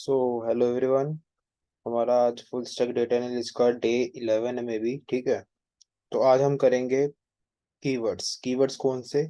So hello everyone. हमारा आज full stack data analysis का डे 11 है मे बी। ठीक है, तो आज हम करेंगे कीवर्ड्स। कीवर्ड्स कौन से?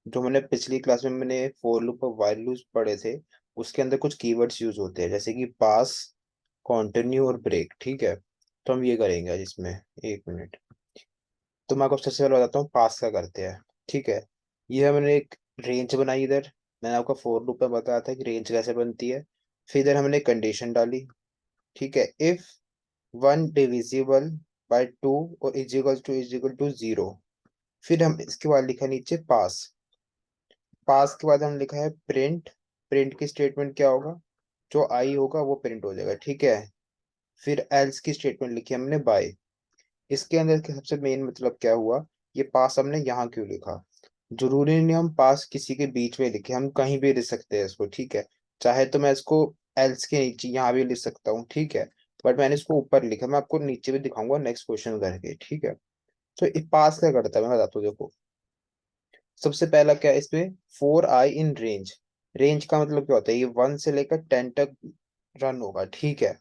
जो मैंने पिछली क्लास में मैंने फॉर लूप और व्हाइल लूप पढ़े थे, उसके अंदर कुछ कीवर्ड्स यूज होते हैं जैसे कि पास, कंटिन्यू और ब्रेक। ठीक है, तो हम ये करेंगे आज इसमें। एक मिनट, तो मैं आपको सबसे पहले बताता हूँ पास का करते हैं। ठीक है, ये मैंने एक रेंज बनाई इधर। मैंने आपको फॉर लूप में बताया था कि रेंज कैसे बनती है। फिर इधर हमने कंडीशन डाली। ठीक है, if one divisible by two और इज इक्वल टू जीरो। फिर हम इसके बाद लिखा नीचे पास। पास के बाद हम लिखा है प्रिंट। प्रिंट की स्टेटमेंट क्या होगा? जो आई होगा वो प्रिंट हो जाएगा। ठीक है, फिर एल्स की स्टेटमेंट लिखी हमने बाय। इसके अंदर के सबसे मेन मतलब क्या हुआ, ये पास हमने यहाँ क्यों लिखा? जरूरी नहीं हम पास किसी के बीच में लिखे, हम कहीं भी लिख सकते हैं इसको। ठीक है, चाहे तो मैं इसको एल्स के नीचे यहाँ भी लिख सकता हूँ। ठीक है, बट मैंने इसको ऊपर लिखा, मैं आपको नीचे भी दिखाऊंगा नेक्स्ट क्वेश्चन करके। ठीक है, तो ये पास क्या करता है मैं बताता हूँ। देखो, सबसे पहला क्या है इसमें, four I in range. Range का मतलब क्या होता है? ये 1 से लेकर 10 तक रन होगा। ठीक है,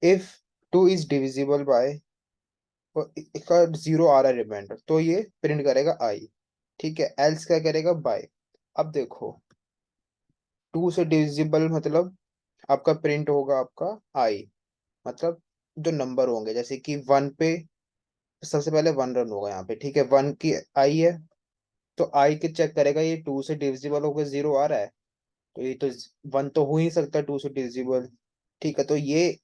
if two is divisible by, और इसका जीरो आ रहा है रिमाइंडर, तो ये प्रिंट करेगा आई। ठीक है, एल्स क्या करेगा? बाय। अब देखो, टू से डिविजिबल मतलब आपका प्रिंट होगा आपका आई, मतलब जो नंबर होंगे जैसे कि वन पे सबसे पहले वन रन होगा यहाँ पे। ठीक है, वन की आई है, तो आई के चेक करेगा ये टू से डिविजिबल होकर जीरो आ रहा है, तो ये तो वन तो हो ही नहीं सकता टू से डिविजिबल। ठीक है, तो ये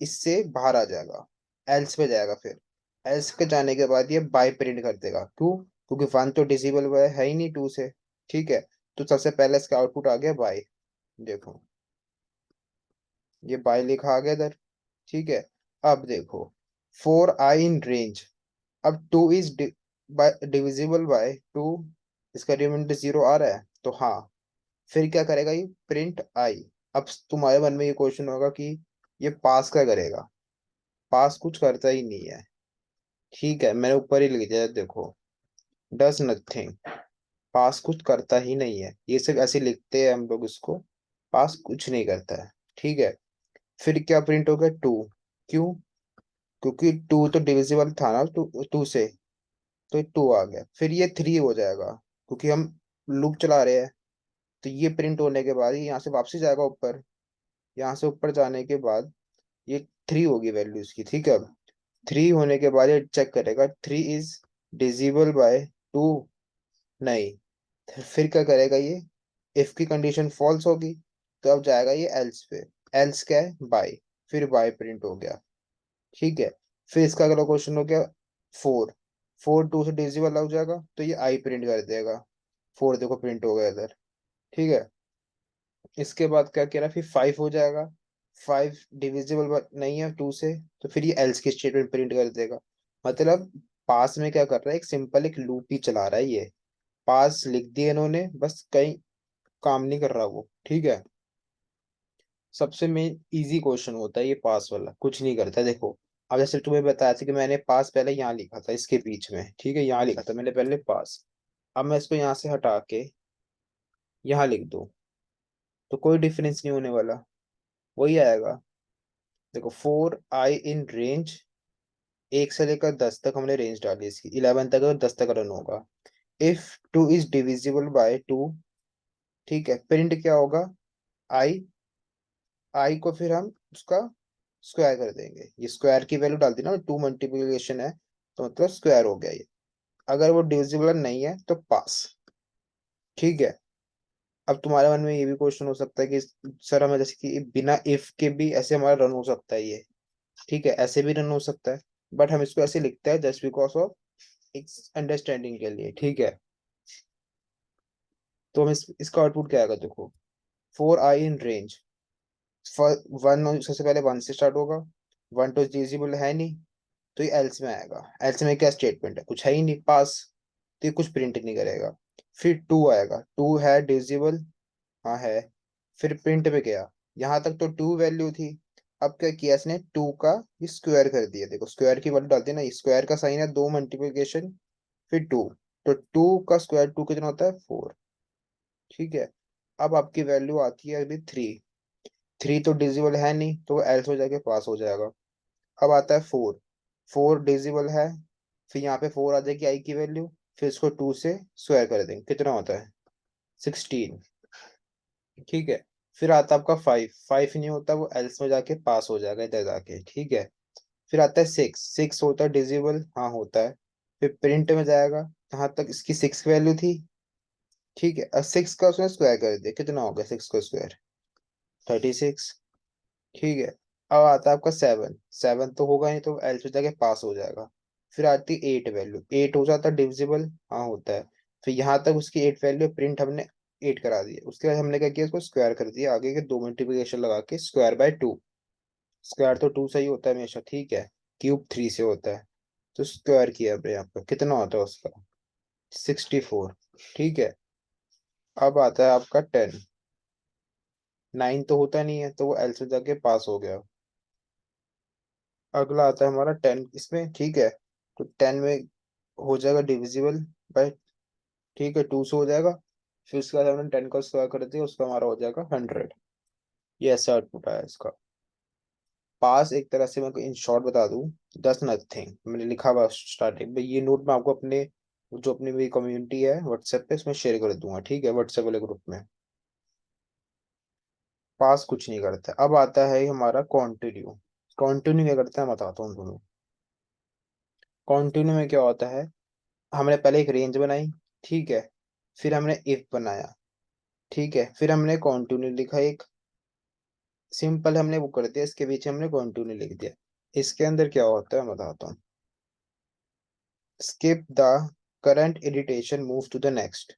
इससे बाहर आ जाएगा, एल्स पे जाएगा। फिर एल्स के जाने के बाद ये बाय प्रिंट कर देगा। क्यों? क्योंकि वन तो डिविजिबल है ही नहीं टू से। ठीक है, तो सबसे पहले इसका आउटपुट आ गया बाय। देखो, ये बाय लिखा आ गया इधर। ठीक है, अब देखो, फोर आई इन रेंज। अब two is divisible by two, इसका रिमाइंडर जीरो आ रहा है तो हाँ। फिर क्या करेगा ये? Print I. अब तुम्हारे मन में ये क्वेश्चन होगा कि ये पास क्या करेगा? पास कुछ करता ही नहीं है। ठीक है, मैंने ऊपर ही लिख दिया, देखो, डज नथिंग। पास कुछ करता ही नहीं है, ये सिर्फ ऐसे लिखते हैं हम लोग इसको। पास कुछ नहीं करता है। ठीक है, फिर क्या प्रिंट हो गया? टू। क्यों? क्योंकि टू तो डिविजिबल था ना टू टू से, तो टू आ गया। फिर ये थ्री हो जाएगा क्योंकि हम लूप चला रहे हैं। तो ये प्रिंट होने के बाद ये यहाँ से वापसी जाएगा ऊपर। यहाँ से ऊपर जाने के बाद ये थ्री होगी वैल्यू इसकी। ठीक है, अब थ्री होने के बाद ये चेक करेगा थ्री इज डिजिबल बाय टू, नहीं। फिर क्या करेगा ये? इफ की कंडीशन फॉल्स होगी, तो अब जाएगा ये एल्स पे। एल्स क्या है? बाय। फिर बाय प्रिंट हो गया। ठीक है, फिर इसका अगला क्वेश्चन हो गया फोर। फोर टू से डिजिबल हो जाएगा तो ये आई प्रिंट कर देगा। फोर देखो प्रिंट हो गया इधर। ठीक है, इसके बाद क्या कह रहा है? फिर फाइव हो जाएगा। फाइव डिविजिबल नहीं है टू से, तो फिर ये एल्स की स्टेटमेंट प्रिंट कर देगा। मतलब पास में क्या कर रहा है, एक सिंपल एक लूप ही चला रहा है ये। पास लिख दिया इन्होंने, बस कहीं काम नहीं कर रहा वो। ठीक है, सबसे मेन इजी क्वेश्चन होता है ये पास वाला, कुछ नहीं करता। देखो, अब जैसे तुम्हें बताया था कि मैंने पास पहले यहाँ लिखा था इसके बीच में। ठीक है, यहाँ लिखा था मैंने पहले पास। अब मैं इसको यहाँ से हटा के यहाँ लिख दूँ तो कोई डिफरेंस नहीं होने वाला, वही आएगा। देखो, फोर आई इन रेंज, एक से लेकर 10 तक हमने रेंज डाली इसकी, 11 तक और 10 तक रन होगा। If two is divisible by two, ठीक है, प्रिंट क्या होगा? आई। आई को फिर हम उसका स्क्वायर कर देंगे, ये स्क्वायर की वैल्यू डाल दी ना, टू मल्टीप्लीकेशन है तो मतलब स्क्वायर हो गया ये। अगर वो डिविजिबल नहीं है तो पास। ठीक है, अब तुम्हारे मन में ये भी क्वेश्चन हो सकता है कि सर हमें जैसे कि बिना इफ के भी ऐसे हमारा रन हो सकता है ये। ठीक है, ऐसे भी रन हो सकता है, बट हम इसको ऐसे लिखते हैं जस्ट बिकॉज ऑफ अंडरस्टैंडिंग के लिए। ठीक है, तो हम इसका आउटपुट क्या आएगा? देखो, four I in range. One सबसे पहले वन से स्टार्ट होगा। वन तो डिविजिबल है नहीं, तो ये एल्स में आएगा। एल्स में क्या स्टेटमेंट है? कुछ है ही नहीं, पास। तो ये कुछ प्रिंट नहीं करेगा। फिर टू आएगा, टू है डिविजिबल? हाँ है। फिर प्रिंट पे गया, यहाँ तक तो टू वैल्यू थी। अब क्या किया इसने? टू का ये स्क्वायर कर दिया। देखो, स्क्वायर की वैल्यू डालती है ना, स्क्वायर का साइन है दो मल्टीप्लिकेशन, फिर टू। तो टू का स्क्वायर टू कितना होता है? फोर। ठीक है, अब आपकी वैल्यू आती है अभी थ्री। 3 तो डिजिबल है नहीं, तो वो एल्स हो जाके पास हो जाएगा। अब आता है 4। 4 डिजिबल है, फिर यहाँ पे 4 आ जाएगी आई की वैल्यू, फिर इसको 2 से स्क्वायर कर देंगे, कितना होता है 16। ठीक है। फिर आता है आपका 5। 5 नहीं होता, वो एल्स में जाके पास हो जाएगा इधर जाके, ठीक है। फिर आता है 6। 6 होता है डिजिबल, हाँ होता है। फिर प्रिंट में जाएगा, यहाँ तक इसकी 6 वैल्यू थी, ठीक है। अब 6 का उसने स्क्वायर कर दिया, कितना हो गया 6 का स्क्वायर 36, ठीक है। अब आता है आपका 7। 7 तो होगा नहीं, तो एल से जाके पास हो जाएगा। फिर आती है 8 वैल्यू, 8 हो जाता है डिविजिबल, हाँ होता है। फिर यहाँ तक उसकी 8 वैल्यू प्रिंट हमने 8 करा दी, उसके बाद हमने क्या किया, उसको स्क्वायर कर दिया, आगे के दो मल्टीप्लिकेशन लगा के स्क्वायर बाय 2। स्क्वायर तो 2 सही होता है हमेशा, ठीक है। क्यूब 3 से होता है, तो स्क्वायर किया अब यहाँ पर कितना होता है उसका 64, ठीक है। अब आता है आपका 10। 9 तो होता नहीं है, तो वो एल से जाके पास हो गया। अगला आता है हमारा 10 इसमें, ठीक है। तो 10 में हो जाएगा डिविजिबल बाय, ठीक है, 2 से हो जाएगा। फिर उसके बाद हमने 10 का स्क्वायर कर दिया, उसका हमारा हो जाएगा 100। ये ऐसा आउटपुट आया इसका। पास एक तरह से मैं इन शॉर्ट बता दूं, दस नथिंग मैंने लिखा हुआ स्टार्टिंग में, ये नोट मैं आपको अपने जो अपनी मेरी कम्युनिटी है व्हाट्सएप पे, उसमें शेयर कर दूंगा, ठीक है, व्हाट्सएप वाले ग्रुप में। पास कुछ नहीं करता। अब आता है हमारा कॉन्टिन्यू। कॉन्टिन्यू क्या करता है मैं बताता हूँ तुम्हें। कॉन्टिन्यू में क्या होता है, हमने पहले एक रेंज बनाई, ठीक है। फिर हमने इफ बनाया, ठीक है। फिर हमने कॉन्टिन्यू लिखा एक, सिंपल हमने वो कर दिया, इसके बीच हमने कॉन्टिन्यू लिख दिया। इसके अंदर क्या होता है मैं बताता हूँ। Skip the current iteration move to the next.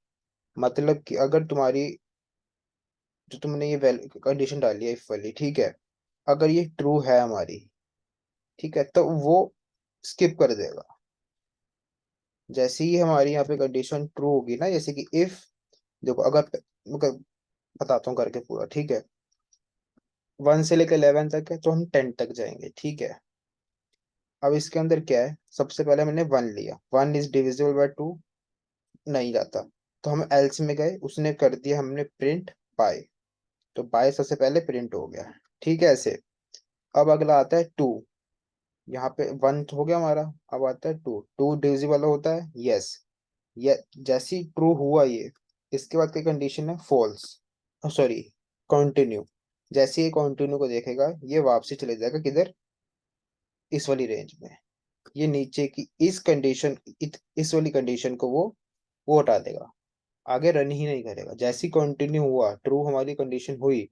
मतलब कि अगर तुम्हारी जो तुमने ये कंडीशन डाली है इफ वाली, ठीक है, अगर ये ट्रू है हमारी, ठीक है, तो वो स्किप कर देगा। जैसे ही हमारी यहाँ पे कंडीशन ट्रू होगी ना, जैसे कि इफ, देखो अगर मतलब बताता हूँ करके पूरा, ठीक है। 1 से लेकर 11 तक है, तो हम 10 तक जाएंगे, ठीक है। अब इसके अंदर क्या है, सबसे पहले मैंने 1 लिया, 1 इज डिविजिबल बाय 2, नहीं जाता। तो हम एल्स में गए, उसने कर दिया हमने प्रिंट बाय, तो बाय सबसे पहले प्रिंट हो गया, ठीक है ऐसे। अब अगला आता है 2। यहाँ पे 1 तो हो गया हमारा, अब आता है 2। 2 डिविजिबल होता है, यस। ये जैसी ट्रू हुआ ये, इसके बाद की कंडीशन है फॉल्स, सॉरी कंटिन्यू। जैसे ये कंटिन्यू को देखेगा, ये वापसी चले जाएगा किधर, इस वाली रेंज में। ये नीचे की इस कंडीशन, इस वाली कंडीशन को वो हटा देगा, आगे रन ही नहीं करेगा। जैसी कंटिन्यू हुआ, ट्रू हमारी कंडीशन हुई,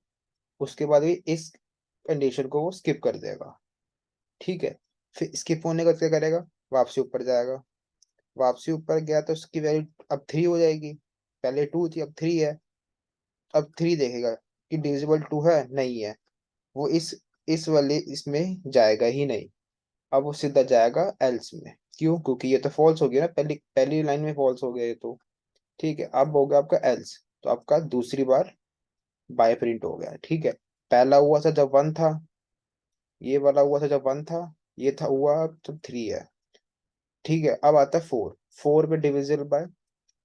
उसके बाद भी इस कंडीशन को वो स्किप कर देगा, ठीक है। फिर स्किप होने का क्या करेगा, वापसी ऊपर जाएगा। वापसी ऊपर गया तो उसकी वैल्यू अब 3 हो जाएगी, पहले 2 थी अब 3 है। अब 3 देखेगा कि डिविजिबल 2 है, नहीं है, वो इस वाले इसमें जाएगा ही नहीं। अब वो सीधा जाएगा एल्स में, क्यों, क्योंकि ये तो फॉल्स हो गया ना, पहली पहली लाइन में फॉल्स हो गया ये तो, ठीक है। अब हो गया आपका एल्स, तो आपका दूसरी बार बाय प्रिंट हो गया, ठीक है। पहला हुआ था जब 1 था, ये वाला हुआ था जब 1 था, ये था हुआ जब 3 है, ठीक है। अब आता है 4। 4 पे डिविजिबल बाय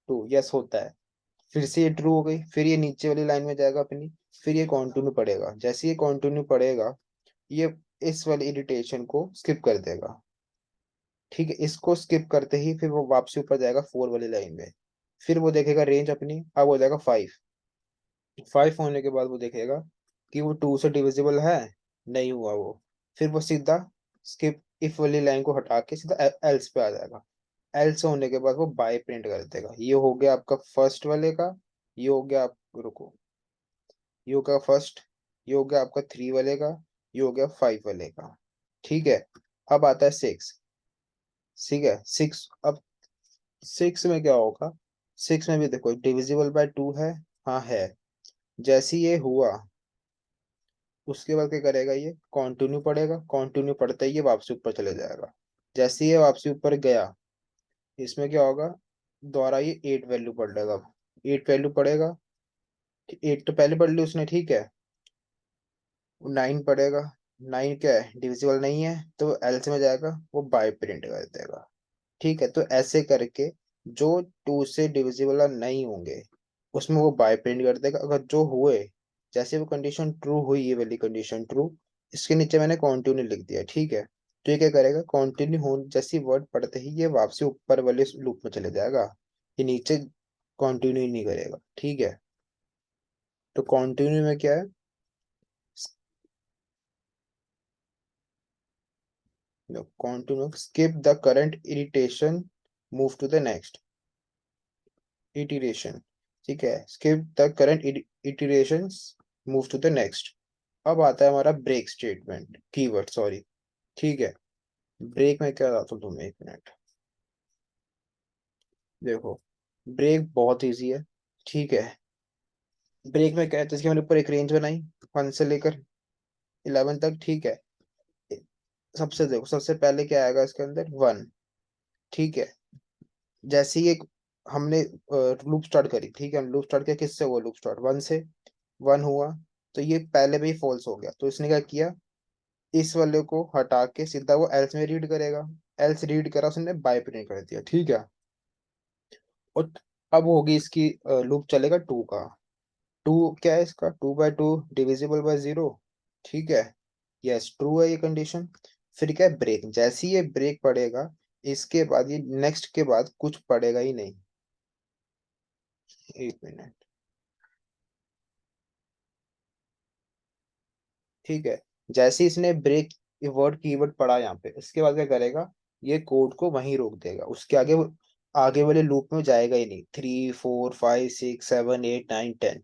2, यस होता है। फिर से ये ट्रू हो गई, फिर ये नीचे वाली लाइन में जाएगा अपनी, फिर ये कंटिन्यू पड़ेगा। जैसे ये कंटिन्यू पड़ेगा, ये इस वाली इरिटेशन को स्किप कर देगा, ठीक है। इसको स्किप करते ही फिर वो वापसी ऊपर जाएगा 4 वाली लाइन में। फिर वो देखेगा रेंज अपनी, अब हो जाएगा 5। 5 होने के बाद वो देखेगा कि वो 2 से डिविजिबल है, नहीं हुआ वो। फिर वो सीधा स्किप इफ वाली लाइन को हटा के सीधा एल्स पे आ जाएगा। एल्स होने के बाद वो बाय प्रिंट कर देगा। ये हो गया आपका फर्स्ट वाले का, ये हो गया आप, रुको, ये हो गया फर्स्ट, ये हो गया आपका 3 वाले का, ये हो गया 5 वाले का, ठीक है। अब आता है 6, ठीक है। 6, अब 6 में क्या होगा, 6 में भी देखो डिविजिबल बाय 2 है, हाँ है। जैसे ये हुआ, उसके बाद क्या करेगा, ये कंटिन्यू पढ़ेगा, कंटिन्यू पढ़ते ही ये वापसी ऊपर चले जाएगा। जैसे ये वापसी ऊपर गया, इसमें क्या होगा, दोबारा ये 8 वैल्यू पढ़ लेगा। 8 वैल्यू पढ़ेगा, 8 तो पहले पढ़ ली उसने, ठीक है। 9 पढ़ेगा, 9 क्या है, डिविजिबल नहीं है, तो एल्स में जाएगा, वो बाय प्रिंट कर देगा, ठीक है। तो ऐसे करके जो 2 से डिविजिबल नहीं होंगे, उसमें वो बाय प्रिंट कर देगा। अगर जो हुए जैसे वो कंडीशन ट्रू हुई, ये वाली कंडीशन ट्रू, इसके नीचे मैंने कंटिन्यू लिख दिया, ठीक है। तो ये क्या करेगा, कंटिन्यू हो जैसी वर्ड पढ़ते ही ये वापसी ऊपर वाले लूप में चले जाएगा, ये नीचे कंटिन्यू ही नहीं करेगा, ठीक है। तो कंटिन्यू में क्या है, continue skip the current iteration, move to the next iteration, ठीक है। Skip the current iteration, move to the next. अब आता है हमारा ब्रेक स्टेटमेंट, कीवर्ड सॉरी, ठीक है। ब्रेक में क्या आता हूँ तुम्हें, एक मिनट। देखो, ब्रेक बहुत इजी है, ठीक है। ब्रेक में क्या है, जैसे कि हमने ऊपर एक रेंज बनाई 1 से लेकर 11 तक, ठीक है। सबसे देखो, सबसे पहले क्या आएगा इसके अंदर, 1, ठीक है। जैसे ही एक हमने लूप स्टार्ट करी, ठीक है, लूप स्टार्ट किया, किससे हुआ लूप स्टार्ट, 1 से। 1 हुआ, तो ये पहले में ही फॉल्स हो गया, तो इसने क्या किया, इस वाले को हटा के सीधा वो एल्स में रीड करेगा। एल्स रीड करा, उसने बाय प्रिंट कर दिया, ठीक है। और अब होगी इसकी लूप चलेगा 2 का। 2 क्या है इसका, 2/2 डिविजिबल बाय 0, ठीक है। यस, ट्रू है ये कंडीशन। फिर क्या है, ब्रेक, जैसे ही ये ब्रेक पड़ेगा, इसके बाद ये नेक्स्ट के बाद कुछ पड़ेगा ही नहीं। एक मिनट, ठीक है। जैसे ही इसने ब्रेक वर्ड कीवर्ड पढ़ा यहाँ पे, इसके बाद क्या करेगा, ये कोड को वहीं रोक देगा, उसके आगे आगे वाले लूप में जाएगा ही नहीं, 3 4 5 6 7 8 9 10।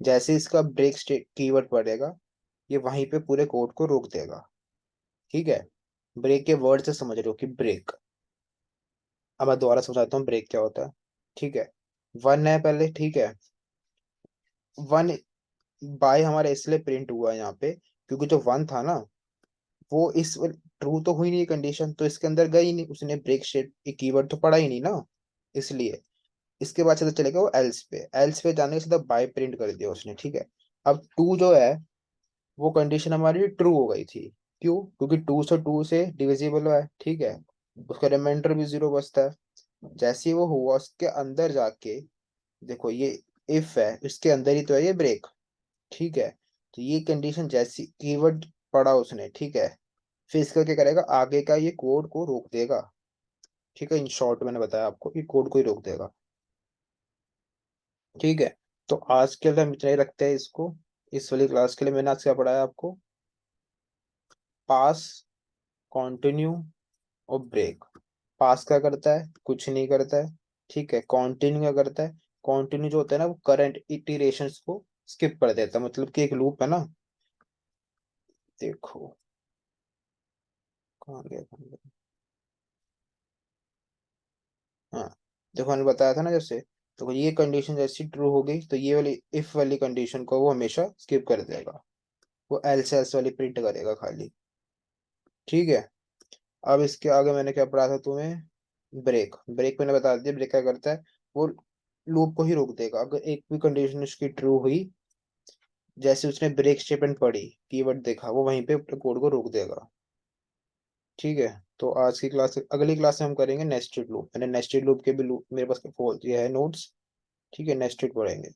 जैसे ही इसका ब्रेक स्टेट कीवर्ड पड़ेगा, ये वहीं पे पूरे कोड को रोक देगा, ठीक है। ब्रेक के वर्ड से समझ रहे हो कि ब्रेक। अब मैं दोबारा समझाता हूँ ब्रेक क्या होता है, ठीक है। 1 है पहले, ठीक है। 1 बाय हमारा इसलिए प्रिंट हुआ यहाँ पे, क्योंकि जो 1 था ना, वो इस ट्रू तो हुई नहीं कंडीशन, तो इसके अंदर गई नहीं, उसने ब्रेक स्टेट कीवर्ड तो पढ़ा ही नहीं ना, इसलिए। इसके बाद से चलेगा वो एल्स पे, एल्स पे जाने के सीधा बाय प्रिंट कर दिया उसने, ठीक है। अब 2 जो है, वो कंडीशन हमारी ट्रू हो गई थी। क्यों, क्योंकि 2 से डिविजिबल है, ठीक है। उसका रिमाइंडर भी 0 बचता है। जैसे ही वो हुआ, उसके अंदर जाके देखो, ये इफ है, इसके अंदर ही तो है ये ब्रेक, ठीक है। तो ये कंडीशन जैसी कीवर्ड पढ़ा उसने, ठीक है, फिर इसका क्या करेगा, आगे का ये कोड को रोक देगा, ठीक है। इन शॉर्ट मैंने बताया आपको, ये कोड को ही रोक देगा, ठीक है। तो आज के लिए हम इतना ही रखते हैं इसको। इस वाली क्लास के लिए मैंने आज क्या पढ़ाया आपको, पास, कंटिन्यू और ब्रेक। पास क्या करता है, कुछ नहीं करता है, ठीक है। कंटिन्यू क्या करता है, कंटिन्यू जो होता है ना, वो करंट इटरेशंस को स्किप कर देता है, मतलब कि एक लूप है ना। देखो, कहाँ गया? हाँ, देखो मैंने बताया था ना, जैसे तो ये कंडीशन जैसी ट्रू हो गई, तो ये वाली इफ वाली कंडीशन को वो हमेशा स्किप कर देगा, वो एल्स एल्स वाली प्रिंट करेगा खाली, ठीक है। अब इसके आगे मैंने क्या पढ़ा था तुम्हें, ब्रेक। ब्रेक मैंने बता दिया, ब्रेक क्या करता है, वो लूप को ही रोक देगा, अगर एक भी कंडीशन उसकी ट्रू हुई, जैसे उसने ब्रेक स्टेटमेंट पढ़ी, कीवर्ड देखा, वो वहीं पे कोड को रोक देगा, ठीक है। तो आज की क्लास, अगली क्लास में हम करेंगे नेस्टेड लूप। मैंने नेस्टेड लूप के भी लूप मेरे पास ये है नोट्स, ठीक है, नेस्टेड पढ़ेंगे।